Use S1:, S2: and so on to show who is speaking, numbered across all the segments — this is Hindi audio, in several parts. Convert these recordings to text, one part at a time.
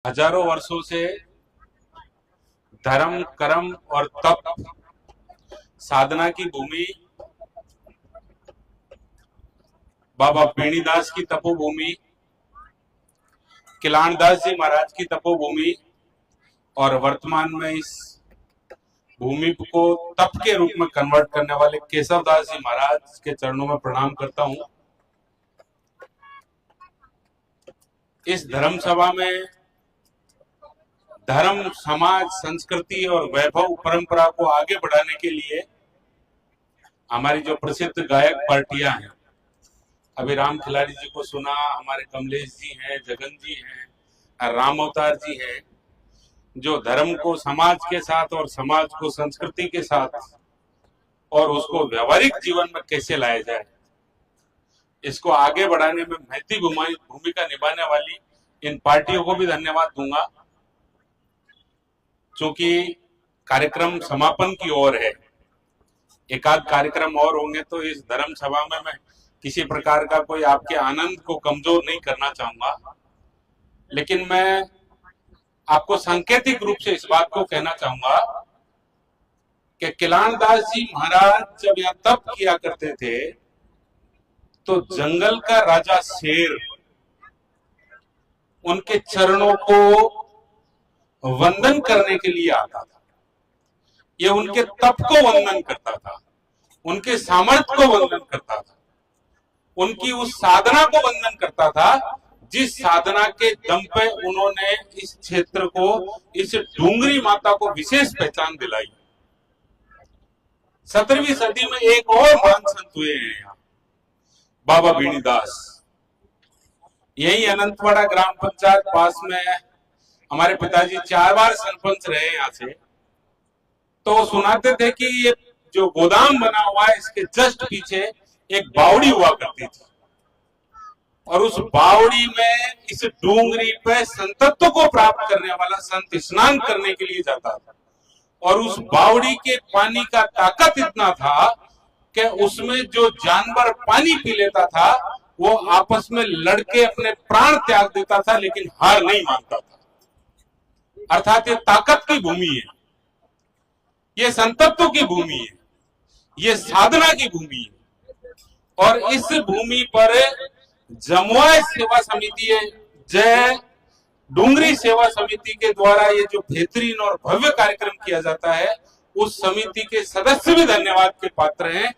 S1: हजारों वर्षों से धर्म, कर्म और तप, साधना की भूमि, बाबा बेणीदास की तपोभूमि, किलानदास जी महाराज की तपोभूमि और वर्तमान में इस भूमि को तप के रूप में कन्वर्ट करने वाले केशवदास जी महाराज के चरणों में प्रणाम करता हूं। इस धर्म सभा में धर्म, समाज, संस्कृति और वैभव परंपरा को आगे बढ़ाने के लिए हमारी जो प्रसिद्ध गायक पार्टियां हैं, अभी राम खिलाड़ी जी को सुना, हमारे कमलेश जी हैं, जगन जी हैं, राम अवतार जी हैं, जो धर्म को समाज के साथ और समाज को संस्कृति के साथ और उसको व्यवहारिक जीवन में कैसे लाया जाए, इसको आगे बढ़ाने में महत्वपूर्ण भूमिका निभाने वाली इन पार्टियों को भी धन्यवाद दूंगा। क्योंकि कार्यक्रम समापन की ओर है, एक आध कार्यक्रम और होंगे, तो इस धर्म सभा में मैं किसी प्रकार का कोई आपके आनंद को कमजोर नहीं करना चाहूंगा, लेकिन मैं आपको सांकेतिक रूप से इस बात को कहना चाहूंगा कि किलानदास जी महाराज जब यहाँ तप किया करते थे तो जंगल का राजा शेर उनके चरणों को वंदन करने के लिए आता था। ये उनके तप को वंदन करता था, उनके सामर्थ्य को वंदन करता था, उनकी उस साधना को वंदन करता था जिस साधना के दम पे उन्होंने इस क्षेत्र को, इस डूंगरी माता को विशेष पहचान दिलाई। 17वीं सदी में एक और महान संत हुए हैं यहाँ, बाबा बेणीदास। यही अनंतवाड़ा ग्राम पंचायत पास में हमारे पिताजी 4 बार सरपंच रहे यहाँ से, तो सुनाते थे कि ये जो गोदाम बना हुआ है इसके जस्ट पीछे एक बावड़ी हुआ करती थी और उस बावड़ी में इस डूंगरी पे संतत्व को प्राप्त करने वाला संत स्नान करने के लिए जाता था और उस बावड़ी के पानी का ताकत इतना था कि उसमें जो जानवर पानी पी लेता था वो आपस में लड़के अपने प्राण त्याग देता था, लेकिन हार नहीं मानता था। अर्थात ये ताकत की भूमि है, ये संतत्व की भूमि है, ये साधना की भूमि है। और इस भूमि पर जमुआ सेवा समिति है, जय डूंगरी सेवा समिति के द्वारा ये जो बेहतरीन और भव्य कार्यक्रम किया जाता है, उस समिति के सदस्य भी धन्यवाद के पात्र हैं।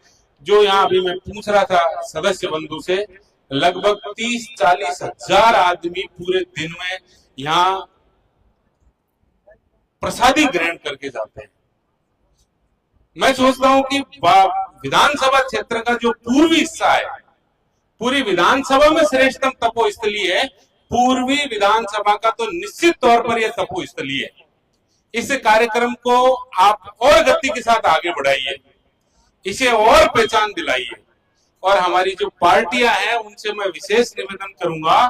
S1: जो यहाँ अभी मैं पूछ रहा था सदस्य बंधु से, लगभग 30-40 हजार आदमी पूरे दिन में यहाँ प्रसादी ग्रहण करके जाते हैं। मैं सोचता हूं कि विधानसभा क्षेत्र का जो पूर्वी हिस्सा है, पूरी विधानसभा में श्रेष्ठतम तपोस्थली है। पूर्वी विधानसभा का तो निश्चित तौर पर यह तपोस्थली है। इस कार्यक्रम को आप और गति के साथ आगे बढ़ाइए, इसे और पहचान दिलाइए। और हमारी जो पार्टियां हैं उनसे मैं विशेष निवेदन करूंगा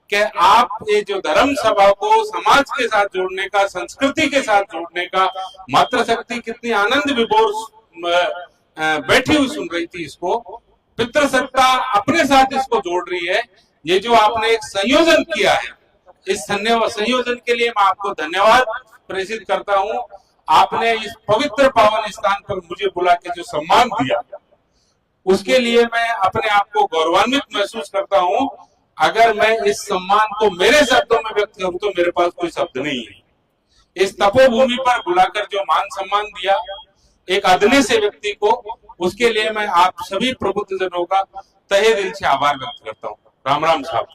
S1: कि आप ये जो धर्म सभा को समाज के साथ जोड़ने का, संस्कृति के साथ जोड़ने का, मातृशक्ति कितनी आनंद विभोर बैठी हुई सुन रही थी, इसको पितृसत्ता अपने साथ इसको जोड़ रही है। ये जो आपने एक संयोजन किया है, इस संयोजन के लिए मैं आपको धन्यवाद प्रेषित करता हूं। आपने इस पवित्र पावन स्थान पर मुझे बुला के जो सम्मान दिया, उसके लिए मैं अपने आप को गौरवान्वित महसूस करता हूं। अगर मैं इस सम्मान को मेरे शब्दों में व्यक्त करूं तो मेरे पास कोई शब्द नहीं है। इस तपोभूमि पर बुलाकर जो मान सम्मान दिया एक अदने से व्यक्ति को, उसके लिए मैं आप सभी प्रबुद्ध जनों का तहे दिल से आभार व्यक्त करता हूं। राम राम साहब।